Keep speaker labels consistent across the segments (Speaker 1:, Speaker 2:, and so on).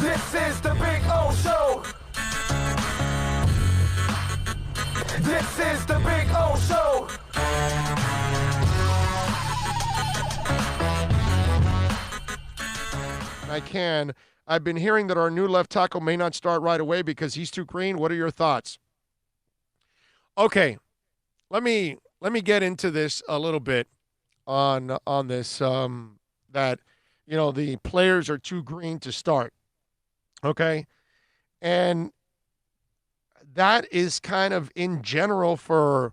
Speaker 1: This is the Big O Show. This is the Big O Show.
Speaker 2: I've been hearing that our new left tackle may not start right away because he's too green. What are your thoughts? Okay, let me get into this a little bit on this that the players are too green to start. Okay, and that is kind of in general for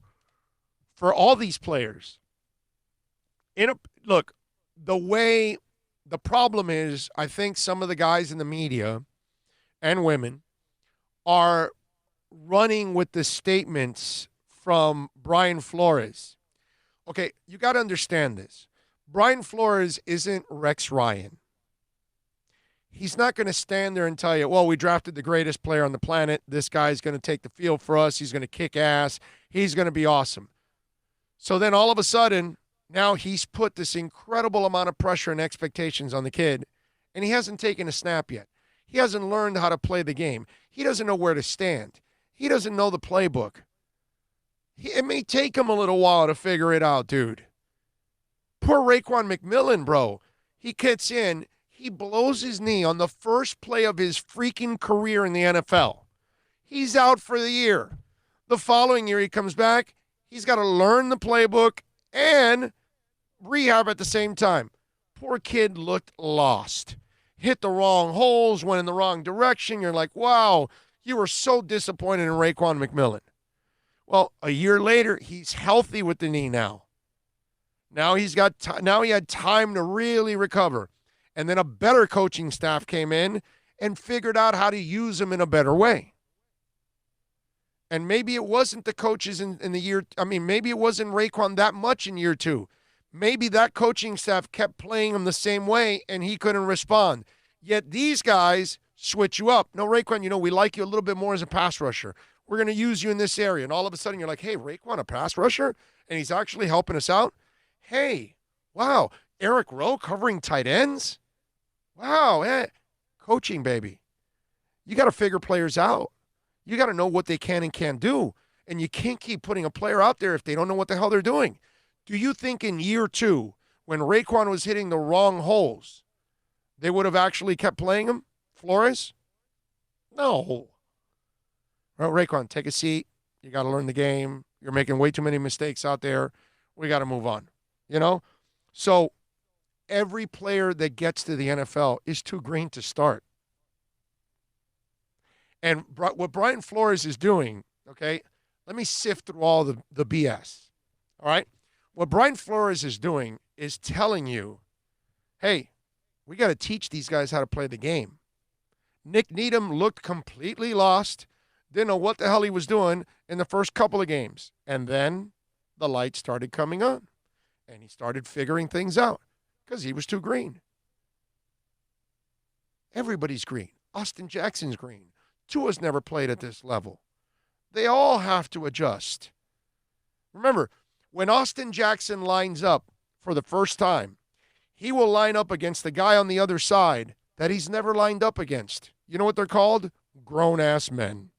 Speaker 2: all these players. Look, the problem is, I think some of the guys in the media and women are running with the statements from Brian Flores. Okay, you got to understand this. Brian Flores isn't Rex Ryan. He's not going to stand there and tell you, well, we drafted the greatest player on the planet. This guy's going to take the field for us. He's going to kick ass. He's going to be awesome. So then all of a sudden, now he's put this incredible amount of pressure and expectations on the kid, and he hasn't taken a snap yet. He hasn't learned how to play the game. He doesn't know where to stand. He doesn't know the playbook. It may take him a little while to figure it out, dude. Poor Raekwon McMillan, bro. He gets in. He blows his knee on the first play of his freaking career in the NFL. He's out for the year. The following year he comes back. He's got to learn the playbook and rehab at the same time. Poor kid looked lost. Hit the wrong holes, went in the wrong direction. You're like, wow, you were so disappointed in Raekwon McMillan. Well, a year later, he's healthy with the knee now. Now he had time to really recover. And then a better coaching staff came in and figured out how to use him in a better way. And maybe it wasn't the coaches in the year. Maybe it wasn't Raekwon that much in year two. Maybe that coaching staff kept playing him the same way and he couldn't respond. Yet these guys switch you up. No, Raekwon, we like you a little bit more as a pass rusher. We're going to use you in this area. And all of a sudden you're like, hey, Raekwon, a pass rusher? And he's actually helping us out? Hey, wow, Eric Rowe covering tight ends? Wow, coaching, baby. You got to figure players out. You got to know what they can and can't do. And you can't keep putting a player out there if they don't know what the hell they're doing. Do you think in year two, when Raekwon was hitting the wrong holes, they would have actually kept playing him, Flores? No. Well, Raekwon, take a seat. You got to learn the game. You're making way too many mistakes out there. We got to move on. So every player that gets to the NFL is too green to start. And what Brian Flores is doing, okay, let me sift through all the BS, all right? What Brian Flores is doing is telling you, hey, we got to teach these guys how to play the game. Nick Needham looked completely lost, didn't know what the hell he was doing in the first couple of games. And then the lights started coming on, and he started figuring things out because he was too green. Everybody's green. Austin Jackson's green. Tua's never played at this level. They all have to adjust. Remember, when Austin Jackson lines up for the first time, he will line up against the guy on the other side that he's never lined up against. You know what they're called? Grown-ass men.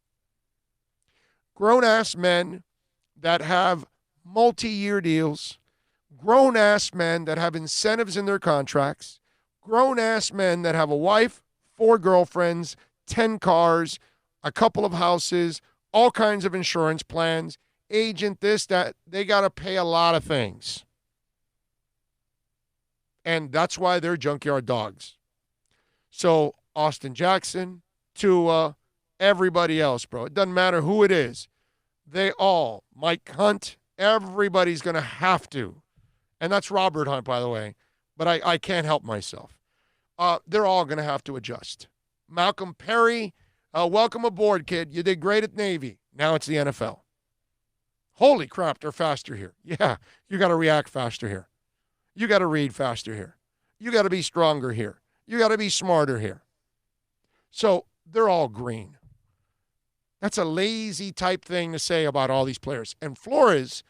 Speaker 2: Grown-ass men that have multi-year deals, grown-ass men that have incentives in their contracts, grown-ass men that have a wife, 4 girlfriends, 10 cars, a couple of houses, all kinds of insurance plans, agent, this, that. They got to pay a lot of things. And that's why they're junkyard dogs. So Austin Jackson, Tua, everybody else, bro. It doesn't matter who it is. They all, Mike Hunt, everybody's going to have to. And that's Robert Hunt, by the way. But I can't help myself. They're all going to have to adjust. Malcolm Perry, welcome aboard, kid. You did great at Navy. Now it's the NFL. Holy crap, they're faster here. Yeah, you got to react faster here. You got to read faster here. You got to be stronger here. You got to be smarter here. So they're all green. That's a lazy type thing to say about all these players. And Flores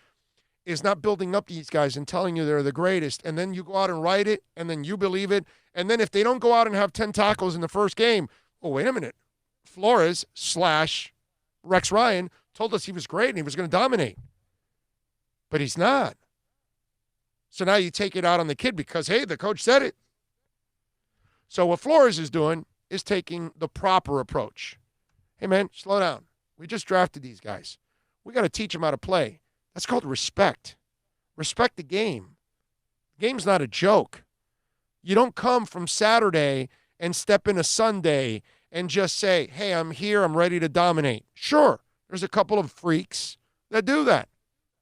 Speaker 2: is not building up these guys and telling you they're the greatest, and then you go out and write it, and then you believe it. And then if they don't go out and have 10 tackles in the first game, Oh, wait a minute. Flores / Rex Ryan told us he was great and he was going to dominate. But he's not. So now you take it out on the kid because, hey, the coach said it. So what Flores is doing is taking the proper approach. Hey, man, slow down. We just drafted these guys. We got to teach them how to play. That's called respect. Respect the game. The game's not a joke. You don't come from Saturday and step into Sunday and just say, hey, I'm here, I'm ready to dominate. Sure, there's a couple of freaks that do that.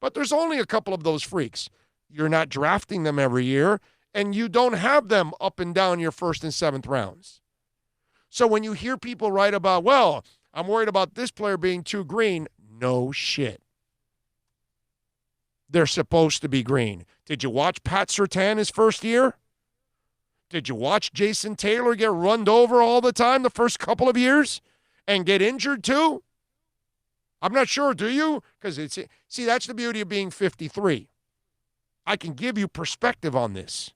Speaker 2: But there's only a couple of those freaks. You're not drafting them every year, and you don't have them up and down your first and seventh rounds. So when you hear people write about, well, I'm worried about this player being too green, no shit. They're supposed to be green. Did you watch Pat Surtain his first year? Did you watch Jason Taylor get runned over all the time the first couple of years and get injured too? I'm not sure, do you? Because see, that's the beauty of being 53. I can give you perspective on this.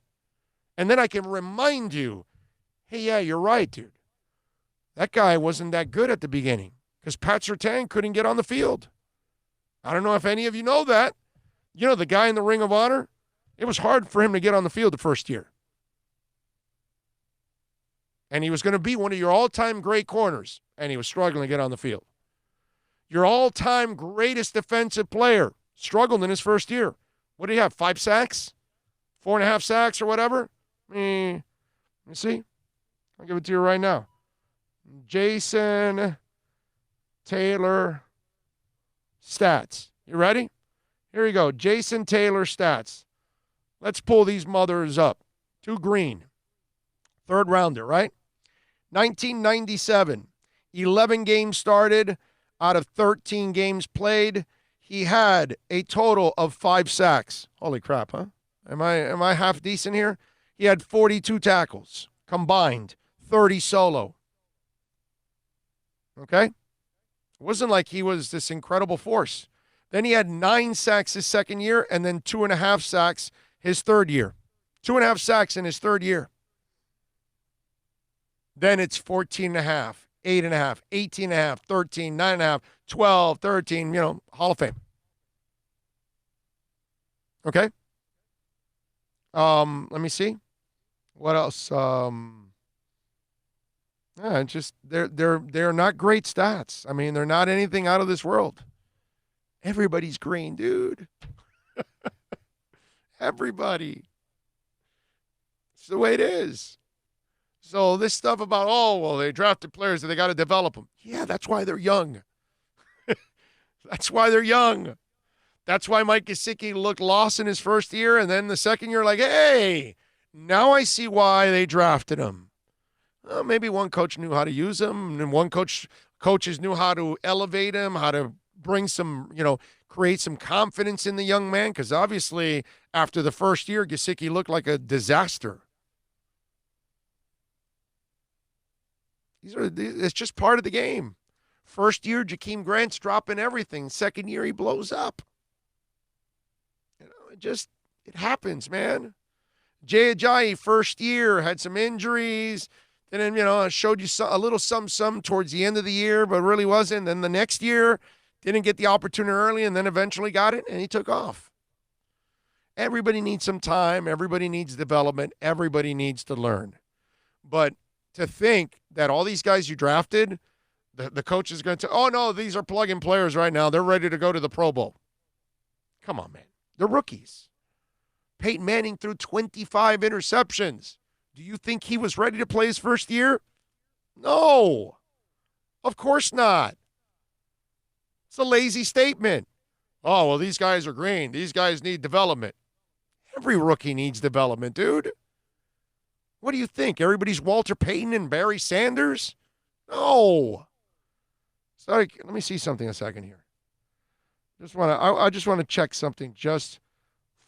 Speaker 2: And then I can remind you, hey, yeah, you're right, dude. That guy wasn't that good at the beginning because Pat Surtain couldn't get on the field. I don't know if any of you know that. You know, the guy in the Ring of Honor, it was hard for him to get on the field the first year. And he was going to be one of your all-time great corners, and he was struggling to get on the field. Your all-time greatest defensive player struggled in his first year. What did he have, 5 sacks? 4.5 sacks or whatever? Let me see. I'll give it to you right now. Jason Taylor stats. You ready? Here we go. Jason Taylor stats. Let's pull these mothers up. 2 green. 3rd rounder, right? 1997. 11 games started out of 13 games played. He had a total of 5 sacks. Holy crap, huh? Am I half decent here? He had 42 tackles combined, 30 solo. Okay? It wasn't like he was this incredible force. Then he had 9 sacks his second year and then 2.5 sacks his third year. 2.5 sacks in his third year. Then it's 14.5, 8.5, 18.5, 13, 9.5, 12, 13, Hall of Fame. Okay? Let me see. What else? They're not great stats. I mean, they're not anything out of this world. Everybody's green, dude. Everybody. It's the way it is. So this stuff about, they drafted players and they got to develop them. Yeah, that's why they're young. That's why they're young. That's why Mike Gesicki looked lost in his first year, and then the second year, like, hey, now I see why they drafted him. Well, maybe one coach knew how to use him, and one coaches knew how to elevate him, how to bring some, create some confidence in the young man, because obviously after the first year, Gesicki looked like a disaster. It's just part of the game. First year, Jakeem Grant's dropping everything. Second year, he blows up. It happens, man. Jay Ajayi, first year, had some injuries. And then, showed you a little some towards the end of the year, but really wasn't. Then the next year, didn't get the opportunity early, and then eventually got it, and he took off. Everybody needs some time. Everybody needs development. Everybody needs to learn. But to think that all these guys you drafted, the coach is going to, no, these are plug-in players right now. They're ready to go to the Pro Bowl. Come on, man. They're rookies. Peyton Manning threw 25 interceptions. Do you think he was ready to play his first year? No. Of course not. It's a lazy statement. Oh, well, these guys are green. These guys need development. Every rookie needs development, dude. What do you think? Everybody's Walter Payton and Barry Sanders? No. Sorry, let me see something a second here. I just want to check something just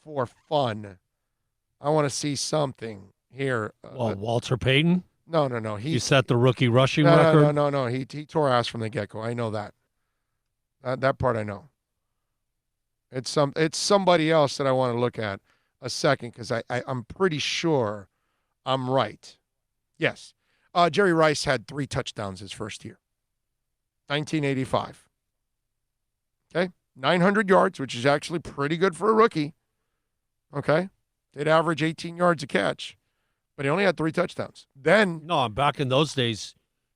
Speaker 2: for fun. I want to see something here.
Speaker 3: Walter Payton?
Speaker 2: No.
Speaker 3: You set the rookie rushing record?
Speaker 2: No. He tore ass from the get-go. I know that. That part I know. It's somebody else that I want to look at a second because I'm pretty sure I'm right. Yes. Jerry Rice had 3 touchdowns his first year, 1985. Okay, 900 yards, which is actually pretty good for a rookie. Okay, they'd average 18 yards a catch, but he only had 3 touchdowns. Then,
Speaker 3: No, back in those days,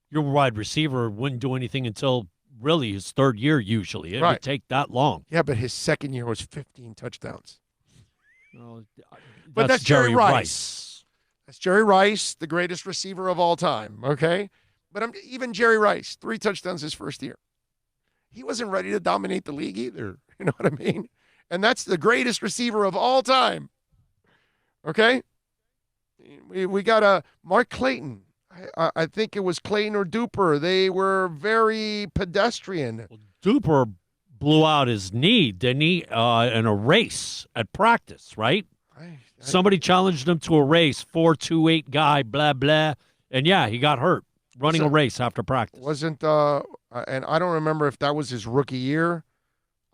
Speaker 3: your wide receiver wouldn't do anything until really his 3rd year usually. It would take that long.
Speaker 2: Yeah, but his 2nd year was 15 touchdowns.
Speaker 3: Well,
Speaker 2: But that's Jerry
Speaker 3: Rice.
Speaker 2: Rice. That's Jerry Rice, the greatest receiver of all time, okay? But even Jerry Rice, 3 touchdowns his first year. He wasn't ready to dominate the league either. You know what I mean? And that's the greatest receiver of all time. Okay? We got a Mark Clayton. I think it was Clayton or Duper. They were very pedestrian.
Speaker 3: Well, Duper blew out his knee, didn't he, in a race at practice, right? Somebody challenged him to a race, 4.28 guy, blah, blah. And, yeah, he got hurt running a race after practice.
Speaker 2: Wasn't, and I don't remember if that was his rookie year.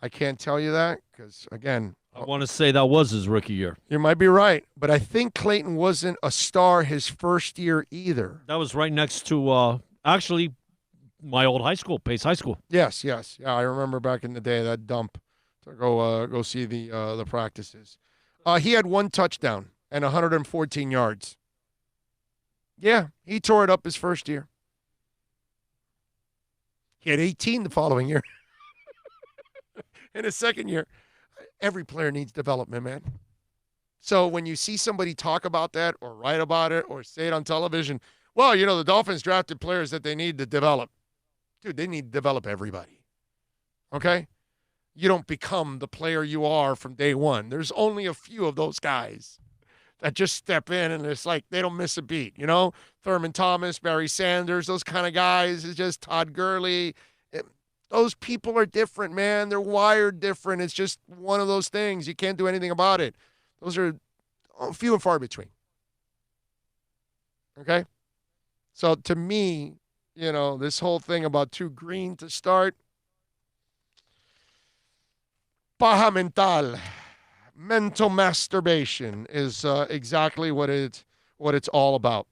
Speaker 2: I can't tell you that because, again,
Speaker 3: I want to say that was his rookie year.
Speaker 2: You might be right, but I think Clayton wasn't a star his first year either.
Speaker 3: That was right next to, actually, my old high school, Pace High School.
Speaker 2: Yes. Yeah, I remember back in the day that dump to go see the practices. He had 1 touchdown and 114 yards. Yeah, he tore it up his first year. He had 18 the following year. In his 2nd year. Every player needs development, man. So when you see somebody talk about that or write about it or say it on television, well, you know, the Dolphins drafted players that they need to develop. Dude, they need to develop everybody. Okay? You don't become the player you are from day one. There's only a few of those guys that just step in and it's like they don't miss a beat, you know? Thurman Thomas, Barry Sanders, those kind of guys. It's just Todd Gurley. Those people are different, man. They're wired different. It's just one of those things. You can't do anything about it. Those are few and far between. Okay? So to me, you know, this whole thing about too green to start, paja mental masturbation is exactly what it's all about.